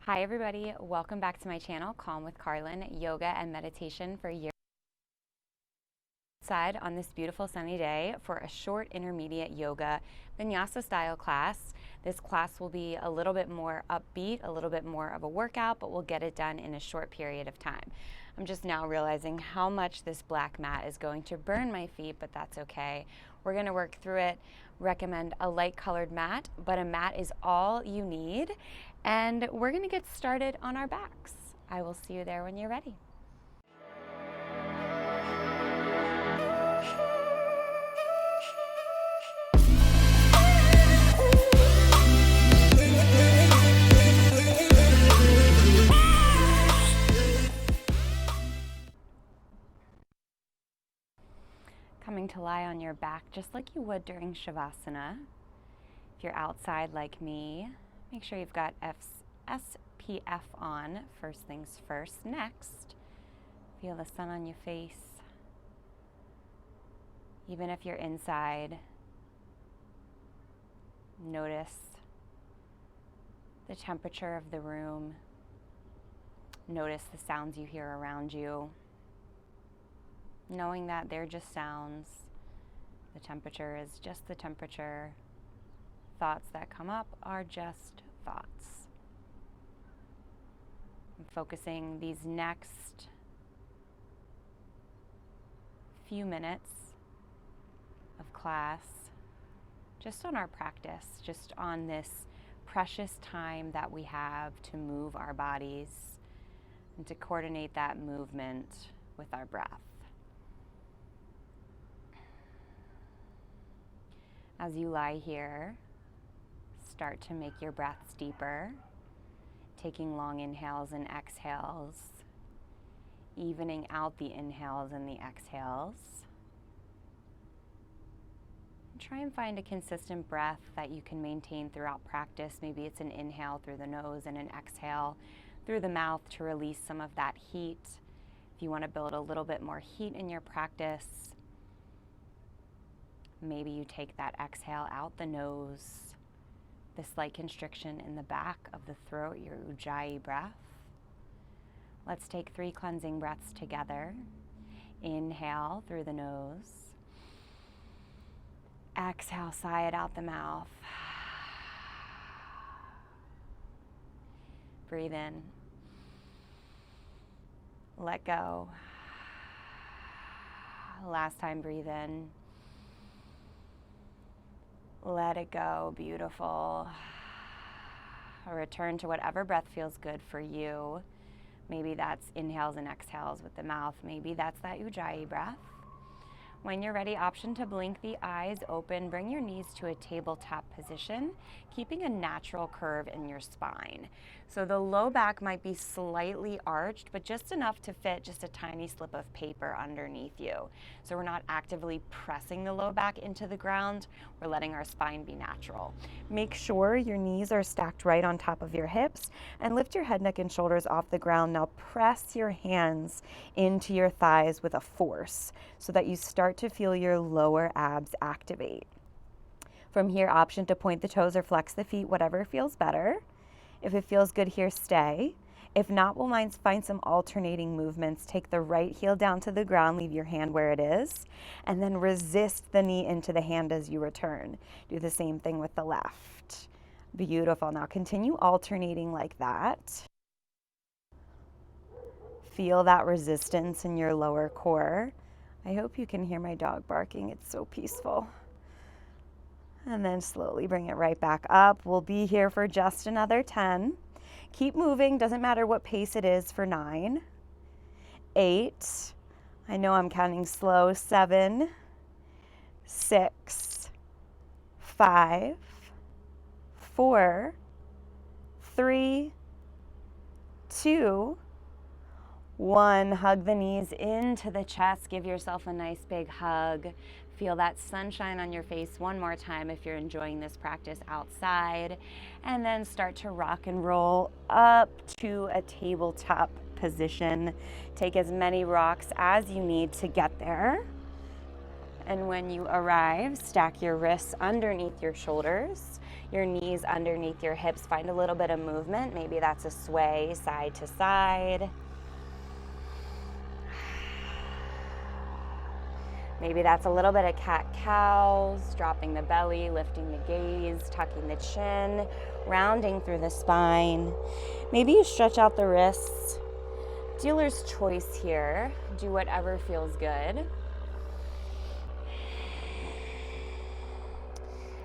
Hi everybody, welcome back to my channel, Calm with Carlin, yoga and meditation for your outside on this beautiful sunny day for a short intermediate yoga vinyasa style class. This class will be a little bit more upbeat, a little bit more of a workout, but we'll get it done in a short period of time. I'm just now realizing how much this black mat is going to burn my feet, but that's okay. We're going to work through it. Recommend a light colored mat, but a mat is all you need. And we're going to get started on our backs. I will see you there when you're ready. Coming to lie on your back just like you would during Shavasana. If you're outside like me, make sure you've got SPF on, first things first. Next, feel the sun on your face. Even if you're inside, notice the temperature of the room. Notice the sounds you hear around you. Knowing that they're just sounds, the temperature is just the temperature. Thoughts that come up are just thoughts. I'm focusing these next few minutes of class just on our practice, just on this precious time that we have to move our bodies and to coordinate that movement with our breath. As you lie here, start to make your breaths deeper, taking long inhales and exhales, evening out the inhales and the exhales. Try and find a consistent breath that you can maintain throughout practice. Maybe it's an inhale through the nose and an exhale through the mouth to release some of that heat. If you want to build a little bit more heat in your practice, maybe you take that exhale out the nose, the slight constriction in the back of the throat, your Ujjayi breath. Let's take 3 cleansing breaths together. Inhale through the nose. Exhale, sigh it out the mouth. Breathe in. Let go. Last time, breathe in. Let it go. Beautiful. Return to whatever breath feels good for you. Maybe that's inhales and exhales with the mouth. Maybe that's that Ujjayi breath. When you're ready, option to blink the eyes open. Bring your knees to a tabletop position, keeping a natural curve in your spine. So the low back might be slightly arched, but just enough to fit just a tiny slip of paper underneath you. So we're not actively pressing the low back into the ground. We're letting our spine be natural. Make sure your knees are stacked right on top of your hips and lift your head, neck, and shoulders off the ground. Now press your hands into your thighs with a force so that you start to feel your lower abs activate. From here, option to point the toes or flex the feet, whatever feels better. If it feels good here, stay. If not, we'll find some alternating movements. Take the right heel down to the ground, leave your hand where it is, and then resist the knee into the hand as you return. Do the same thing with the left. Beautiful. Now continue alternating like that. Feel that resistance in your lower core. I hope you can hear my dog barking. It's so peaceful. And then slowly bring it right back up. We'll be here for just another 10. Keep moving, doesn't matter what pace it is, for 9, 8, I know I'm counting slow, 7, 6, 5, 4, 3, 2, 1. Hug the knees into the chest. Give yourself a nice big hug. Feel that sunshine on your face one more time if you're enjoying this practice outside. And then start to rock and roll up to a tabletop position. Take as many rocks as you need to get there. And when you arrive, stack your wrists underneath your shoulders. your knees underneath your hips. Find a little bit of movement. Maybe that's a sway side to side. Maybe that's a little bit of cat-cows, dropping the belly, lifting the gaze, tucking the chin, rounding through the spine. Maybe you stretch out the wrists. Dealer's choice here. Do whatever feels good.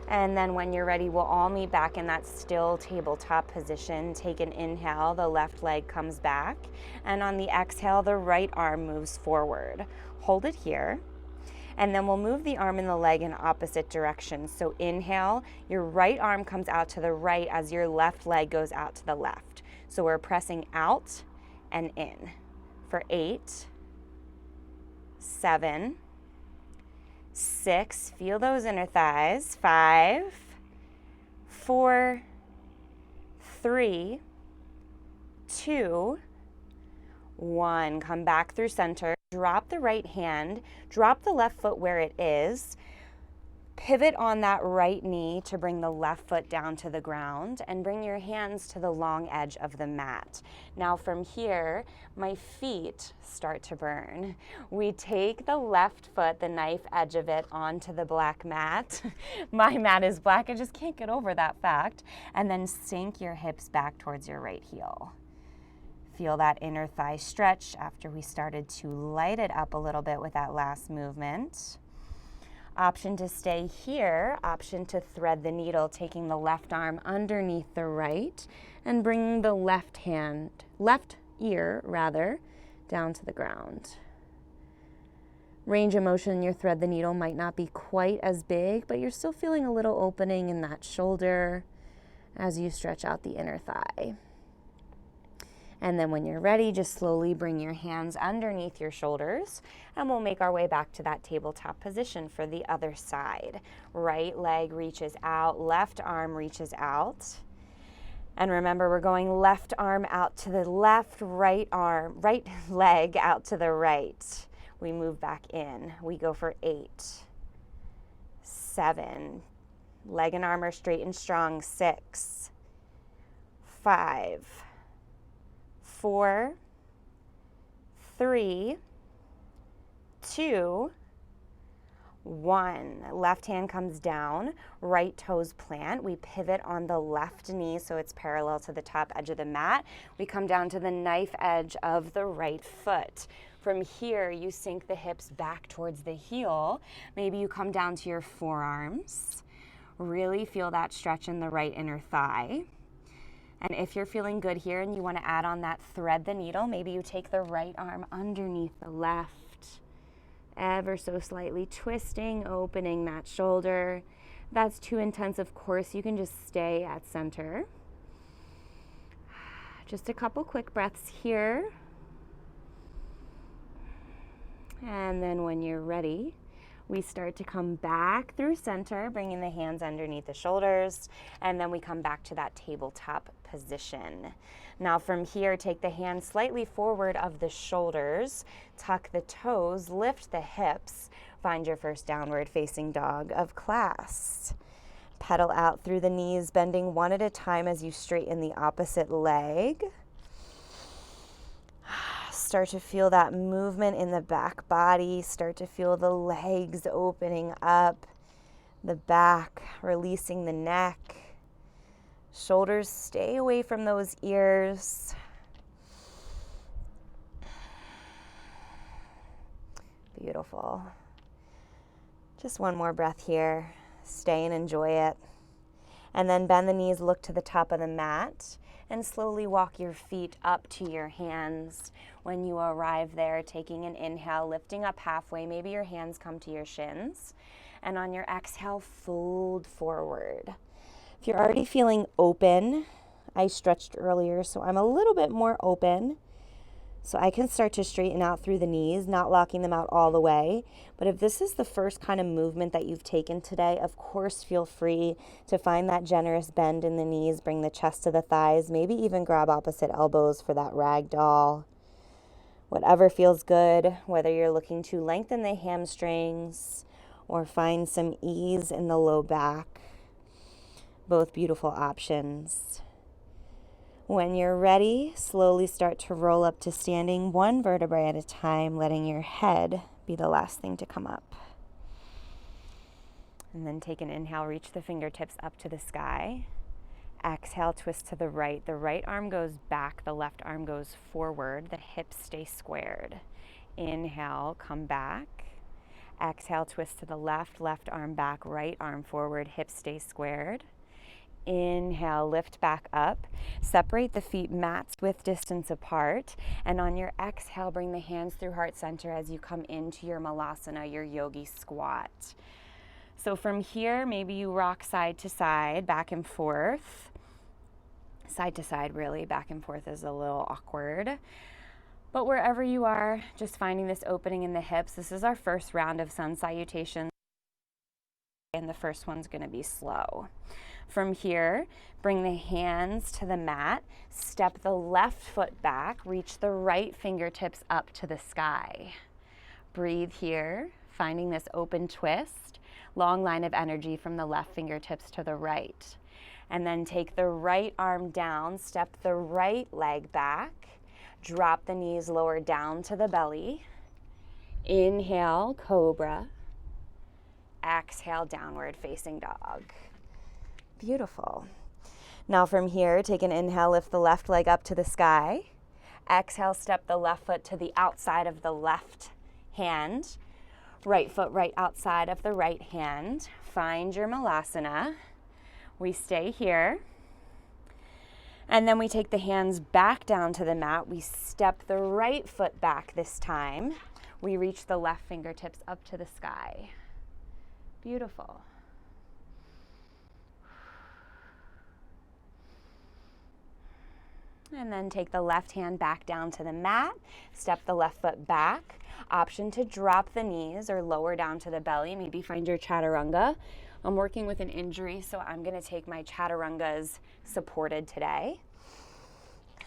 And then when you're ready, we'll all meet back in that still tabletop position. Take an inhale, the left leg comes back. And on the exhale, the right arm moves forward. Hold it here. And then we'll move the arm and the leg in opposite directions. So inhale, your right arm comes out to the right as your left leg goes out to the left. So we're pressing out and in for 8, 7, 6, feel those inner thighs, 5, 4, 3, 2, 1. Come back through center. Drop the right hand, drop the left foot where it is, pivot on that right knee to bring the left foot down to the ground, and bring your hands to the long edge of the mat. Now from here, my feet start to burn. We take the left foot, the knife edge of it, onto the black mat. My mat is black, I just can't get over that fact. And then sink your hips back towards your right heel. Feel that inner thigh stretch after we started to light it up a little bit with that last movement. Option to stay here, option to thread the needle, taking the left arm underneath the right and bringing the left ear, down to the ground. Range of motion in your thread the needle might not be quite as big, but you're still feeling a little opening in that shoulder as you stretch out the inner thigh. And then when you're ready, just slowly bring your hands underneath your shoulders, and we'll make our way back to that tabletop position for the other side. Right leg reaches out, left arm reaches out. And remember, we're going left arm out to the left, right leg out to the right. We move back in. We go for 8, 7, leg and arm are straight and strong, 6, 5, 4, 3, 2, 1. Left hand comes down, right toes plant. We pivot on the left knee so it's parallel to the top edge of the mat. We come down to the knife edge of the right foot. From here, you sink the hips back towards the heel. Maybe you come down to your forearms. Really feel that stretch in the right inner thigh. And if you're feeling good here and you want to add on that thread the needle, maybe you take the right arm underneath the left, ever so slightly twisting, opening that shoulder. If that's too intense, of course, you can just stay at center. Just a couple quick breaths here. And then when you're ready, we start to come back through center, bringing the hands underneath the shoulders, and then we come back to that tabletop position. Now from here, take the hands slightly forward of the shoulders, tuck the toes, lift the hips, find your first downward facing dog of class. Pedal out through the knees, bending one at a time as you straighten the opposite leg. Start to feel that movement in the back body. Start to feel the legs opening up, the back, releasing the neck. Shoulders stay away from those ears. Beautiful. Just one more breath here. Stay and enjoy it. And then bend the knees, look to the top of the mat, and slowly walk your feet up to your hands. When you arrive there, taking an inhale, lifting up halfway, maybe your hands come to your shins. And on your exhale, fold forward. If you're already feeling open, I stretched earlier, so I'm a little bit more open. So I can start to straighten out through the knees, not locking them out all the way. But if this is the first kind of movement that you've taken today, of course, feel free to find that generous bend in the knees, bring the chest to the thighs, maybe even grab opposite elbows for that rag doll. Whatever feels good, whether you're looking to lengthen the hamstrings or find some ease in the low back. Both beautiful options. When you're ready, slowly start to roll up to standing, one vertebrae at a time, letting your head be the last thing to come up. And then take an inhale, reach the fingertips up to the sky. Exhale, twist to the right. The right arm goes back, the left arm goes forward. The hips stay squared. Inhale, come back. Exhale, twist to the left, left arm back, right arm forward, hips stay squared. Inhale, lift back up. Separate the feet mats width distance apart. And on your exhale, bring the hands through heart center as you come into your malasana, your yogi squat. So from here, maybe you rock side to side, back and forth. Side to side, really, back and forth is a little awkward. But wherever you are, just finding this opening in the hips. This is our first round of sun salutations, and the first one's going to be slow. From here, bring the hands to the mat, step the left foot back, reach the right fingertips up to the sky. Breathe here, finding this open twist, long line of energy from the left fingertips to the right. And then take the right arm down, step the right leg back, drop the knees lower down to the belly. Inhale, cobra. Exhale, downward facing dog. Beautiful. Now from here, take an inhale, lift the left leg up to the sky. Exhale, step the left foot to the outside of the left hand. Right foot right outside of the right hand. Find your malasana. We stay here. And then we take the hands back down to the mat. We step the right foot back this time. We reach the left fingertips up to the sky. Beautiful. And then take the left hand back down to the mat. Step the left foot back. Option to drop the knees or lower down to the belly. Maybe find your chaturanga. I'm working with an injury, so I'm going to take my chaturangas supported today.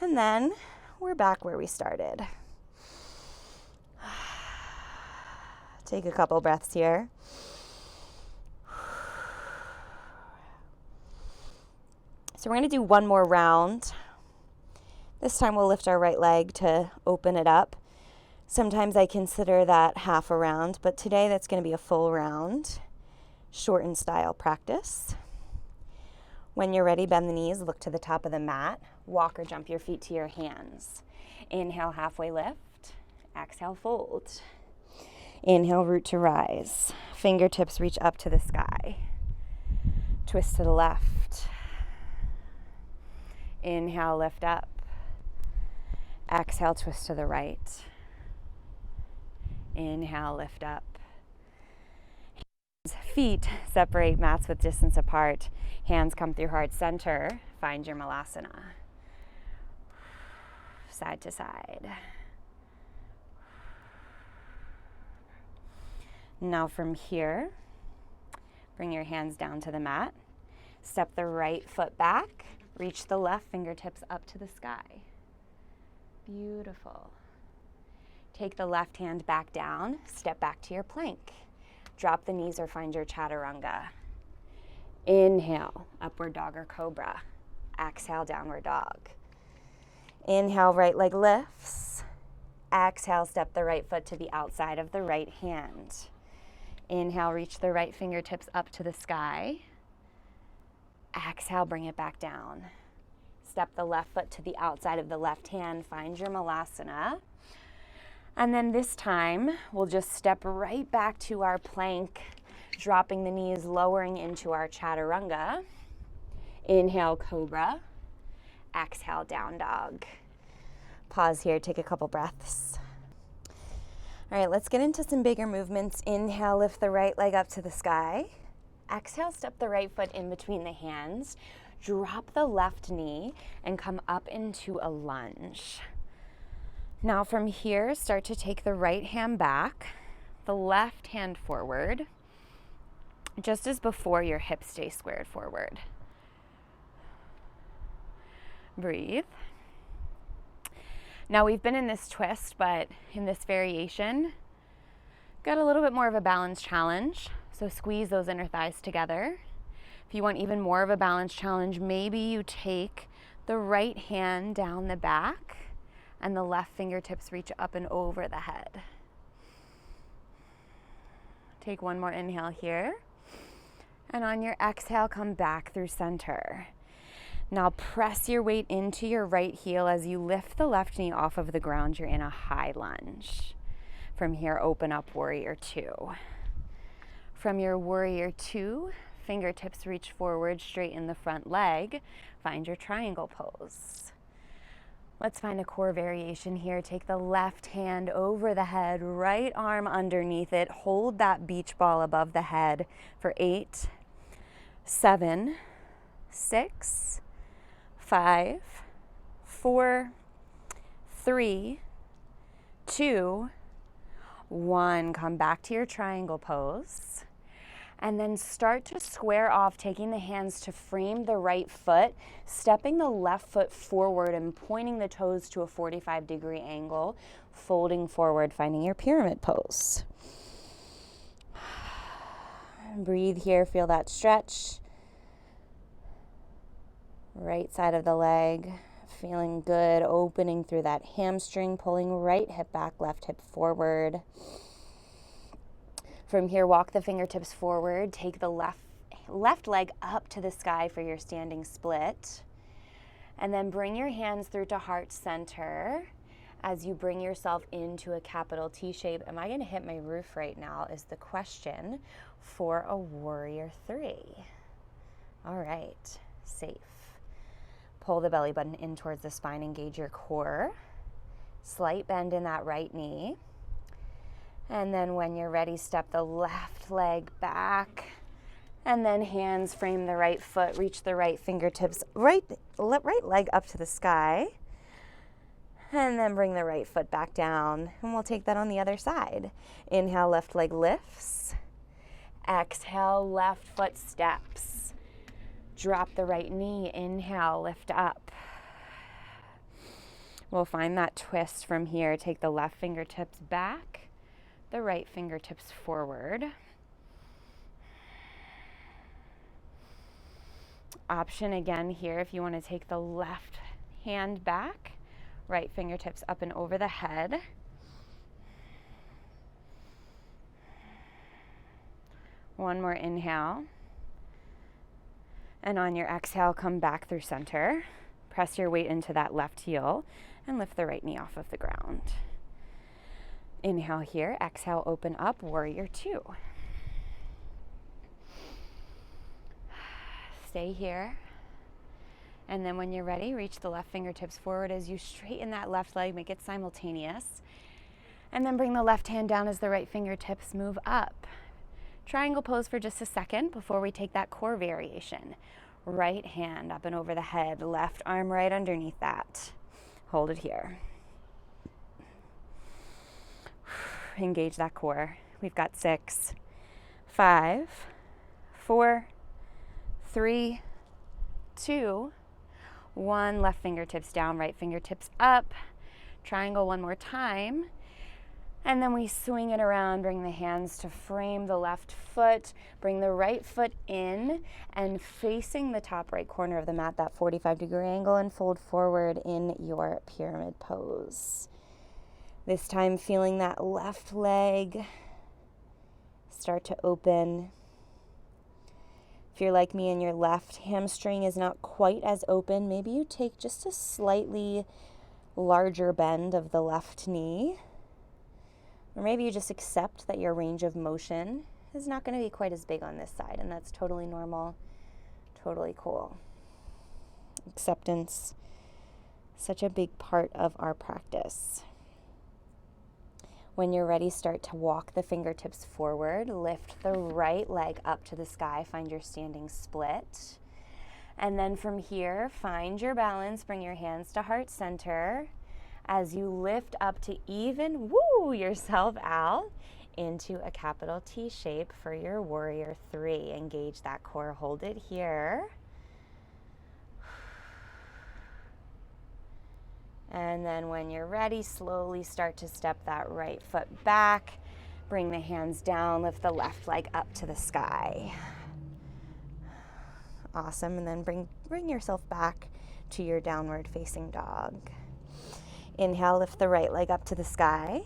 And then we're back where we started. Take a couple breaths here. So we're going to do one more round. This time we'll lift our right leg to open it up. Sometimes I consider that half a round, but today that's going to be a full round. Shortened style practice. When you're ready, bend the knees, look to the top of the mat. Walk or jump your feet to your hands. Inhale, halfway lift. Exhale, fold. Inhale, root to rise. Fingertips reach up to the sky. Twist to the left. Inhale, lift up. Exhale, twist to the right. Inhale, lift up. Feet separate mats with distance apart. Hands come through heart center. Find your malasana. Side to side. Now from here, bring your hands down to the mat. Step the right foot back. Reach the left fingertips up to the sky. Beautiful. Take the left hand back down. Step back to your plank. Drop the knees or find your chaturanga. Inhale, upward dog or cobra. Exhale, downward dog. Inhale, right leg lifts. Exhale, step the right foot to the outside of the right hand. Inhale, reach the right fingertips up to the sky. Exhale, bring it back down. Step the left foot to the outside of the left hand. Find your malasana. And then this time, we'll just step right back to our plank, dropping the knees, lowering into our chaturanga. Inhale, cobra. Exhale, down dog. Pause here, take a couple breaths. All right, let's get into some bigger movements. Inhale, lift the right leg up to the sky. Exhale, step the right foot in between the hands. Drop the left knee and come up into a lunge. Now from here, start to take the right hand back, the left hand forward, just as before, your hips stay squared forward. Breathe. Now we've been in this twist, but in this variation, got a little bit more of a balance challenge. So squeeze those inner thighs together. If you want even more of a balance challenge, maybe you take the right hand down the back and the left fingertips reach up and over the head. Take one more inhale here. And on your exhale, come back through center. Now press your weight into your right heel as you lift the left knee off of the ground. You're in a high lunge. From here, open up warrior two. From your warrior two, fingertips reach forward, straighten the front leg. Find your triangle pose. Let's find a core variation here. Take the left hand over the head, right arm underneath it. Hold that beach ball above the head for 8, 7, 6, 5, 4, 3, 2, 1. Come back to your triangle pose. And then start to square off, taking the hands to frame the right foot, stepping the left foot forward and pointing the toes to a 45-degree angle, folding forward, finding your pyramid pose. Breathe here, feel that stretch. Right side of the leg, feeling good, opening through that hamstring, pulling right hip back, left hip forward. From here, walk the fingertips forward, take the left leg up to the sky for your standing split, and then bring your hands through to heart center as you bring yourself into a capital T shape. Am I going to hit my roof right now is the question for a warrior three. All right, safe. Pull the belly button in towards the spine, engage your core. Slight bend in that right knee. And then when you're ready, step the left leg back. And then hands frame the right foot, reach the right fingertips, right leg up to the sky. And then bring the right foot back down. And we'll take that on the other side. Inhale, left leg lifts. Exhale, left foot steps. Drop the right knee, inhale, lift up. We'll find that twist from here. Take the left fingertips back. The right fingertips forward. Option again here if you want to take the left hand back, right fingertips up and over the head. One more inhale. And on your exhale, come back through center. Press your weight into that left heel and lift the right knee off of the ground. Inhale here, exhale, open up, warrior two. Stay here. And then when you're ready, reach the left fingertips forward as you straighten that left leg, make it simultaneous. And then bring the left hand down as the right fingertips move up. Triangle pose for just a second before we take that core variation. Right hand up and over the head, left arm right underneath that. Hold it here. Engage that core. We've got 6, 5, 4, 3, 2, 1. Left fingertips down, right fingertips up. Triangle one more time. And then we swing it around, bring the hands to frame the left foot, bring the right foot in and facing the top right corner of the mat, that 45-degree angle, and fold forward in your pyramid pose. This time feeling that left leg start to open. If you're like me and your left hamstring is not quite as open, maybe you take just a slightly larger bend of the left knee. Or maybe you just accept that your range of motion is not going to be quite as big on this side, and that's totally normal, totally cool. Acceptance, such a big part of our practice. When you're ready, start to walk the fingertips forward. Lift the right leg up to the sky. Find your standing split. And then from here, find your balance. Bring your hands to heart center as you lift up to even woo yourself out into a capital T shape for your warrior three. Engage that core. Hold it here. And then when you're ready, slowly start to step that right foot back. Bring the hands down, lift the left leg up to the sky. Awesome. And then bring yourself back to your downward facing dog. Inhale, lift the right leg up to the sky.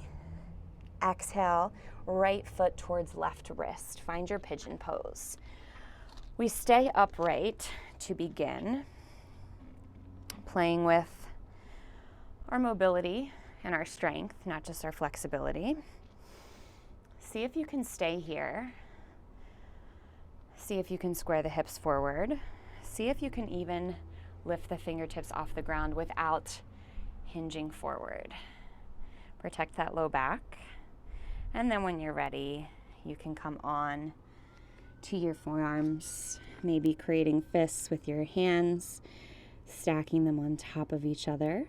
Exhale, right foot towards left wrist. Find your pigeon pose. We stay upright to begin, playing with our mobility and our strength, not just our flexibility. See if you can stay here. See if you can square the hips forward. See if you can even lift the fingertips off the ground without hinging forward. Protect that low back. And then when you're ready, you can come on to your forearms, maybe creating fists with your hands, stacking them on top of each other.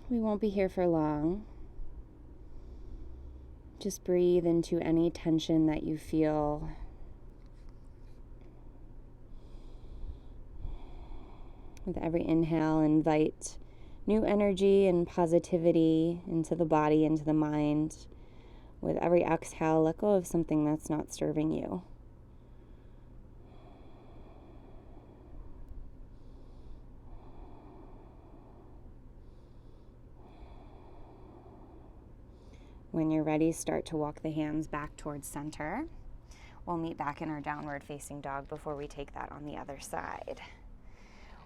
We won't be here for long. Just breathe into any tension that you feel. With every inhale, invite new energy and positivity into the body, into the mind. With every exhale, let go of something that's not serving you. When you're ready, start to walk the hands back towards center. We'll meet back in our downward facing dog before we take that on the other side.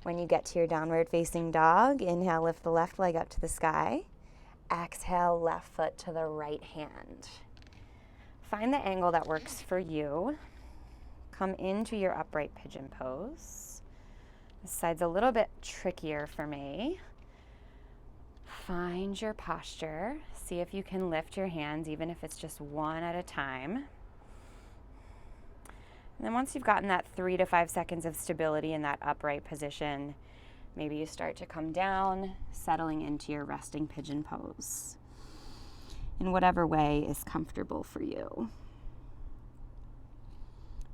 When you get to your downward facing dog, inhale, lift the left leg up to the sky. Exhale, left foot to the right hand. Find the angle that works for you. Come into your upright pigeon pose. This side's a little bit trickier for me. Find your posture. See if you can lift your hands, even if it's just one at a time. And then once you've gotten that 3 to 5 seconds of stability in that upright position, maybe you start to come down, settling into your resting pigeon pose in whatever way is comfortable for you.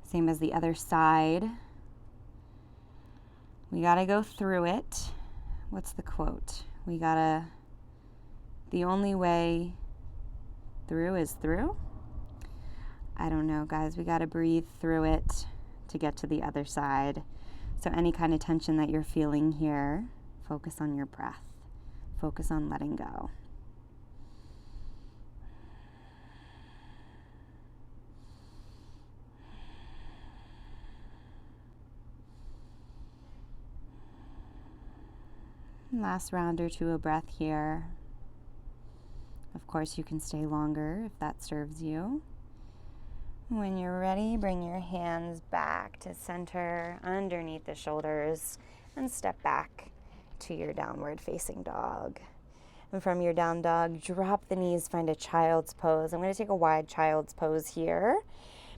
Same as the other side. We gotta go through it. What's the quote? The only way through is through. I don't know, guys. We gotta breathe through it to get to the other side. So any kind of tension that you're feeling here, focus on your breath. Focus on letting go. Last round or two of breath here. Of course, you can stay longer if that serves you. When you're ready, bring your hands back to center, underneath the shoulders, and step back to your downward facing dog. And from your down dog, drop the knees, find a child's pose. I'm going to take a wide child's pose here,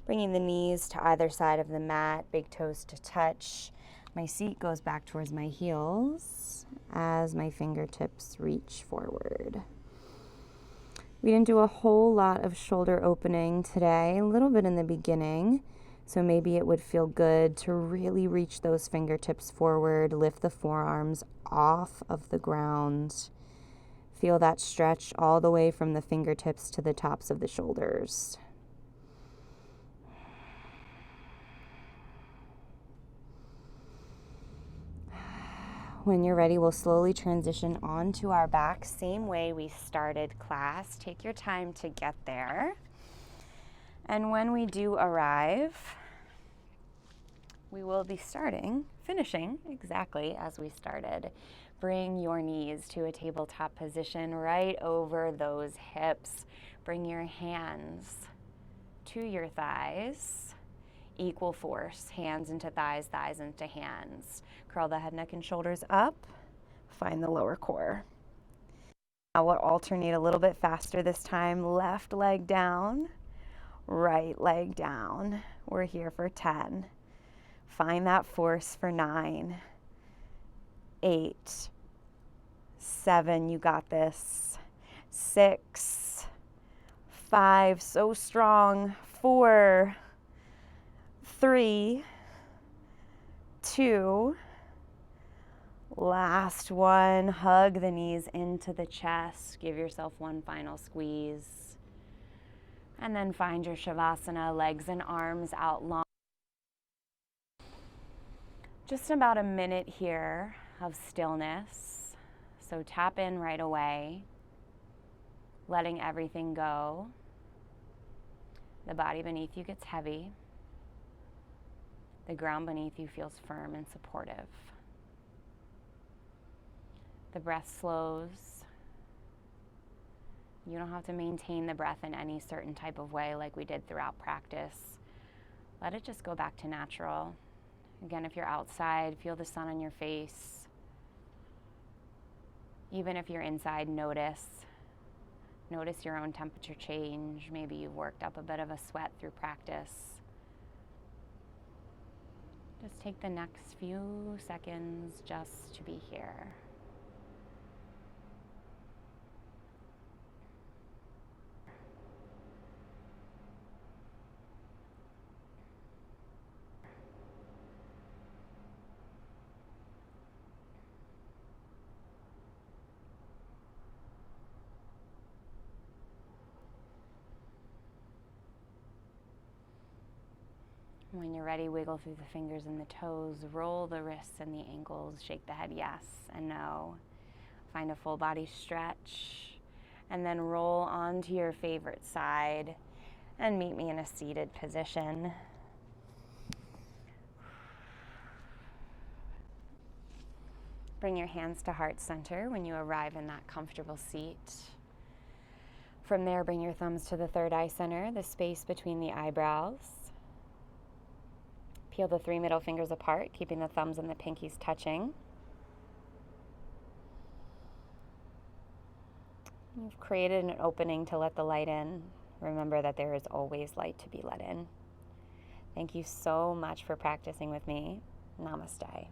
bringing the knees to either side of the mat, big toes to touch. My seat goes back towards my heels as my fingertips reach forward. We didn't do a whole lot of shoulder opening today, a little bit in the beginning, so maybe it would feel good to really reach those fingertips forward, lift the forearms off of the ground. Feel that stretch all the way from the fingertips to the tops of the shoulders. When you're ready, we'll slowly transition onto our back, same way we started class. Take your time to get there. And when we do arrive, we will be finishing exactly as we started. Bring your knees to a tabletop position right over those hips. Bring your hands to your thighs. Equal force, hands into thighs, thighs into hands. Curl the head, neck, and shoulders up. Find the lower core. Now we'll alternate a little bit faster this time. Left leg down, right leg down. We're here for 10. Find that force for 9, 8, 7, you got this. 6, 5, so strong. 4, 3, 2. Last one. Hug the knees into the chest. Give yourself one final squeeze. And then find your Shavasana, legs and arms out long. Just about a minute here of stillness. So tap in right away, letting everything go. The body beneath you gets heavy. The ground beneath you feels firm and supportive. The breath slows. You don't have to maintain the breath in any certain type of way like we did throughout practice. Let it just go back to natural. Again, if you're outside, feel the sun on your face. Even if you're inside, notice your own temperature change. Maybe you've worked up a bit of a sweat through practice. Just take the next few seconds just to be here. When you're ready, wiggle through the fingers and the toes, roll the wrists and the ankles, shake the head yes and no. Find a full body stretch, and then roll onto your favorite side and meet me in a seated position. Bring your hands to heart center when you arrive in that comfortable seat. From there, bring your thumbs to the third eye center, the space between the eyebrows. Peel the 3 middle fingers apart, keeping the thumbs and the pinkies touching. You've created an opening to let the light in. Remember that there is always light to be let in. Thank you so much for practicing with me. Namaste.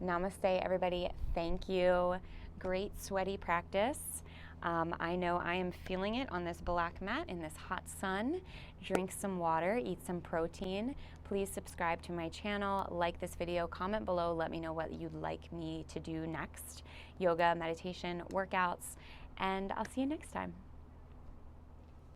Namaste, everybody. Thank you. Great sweaty practice. I know I am feeling it on this black mat in this hot sun. Drink some water, eat some protein. Please subscribe to my channel, like this video, comment below, let me know what you'd like me to do next. Yoga, meditation, workouts, and I'll see you next time.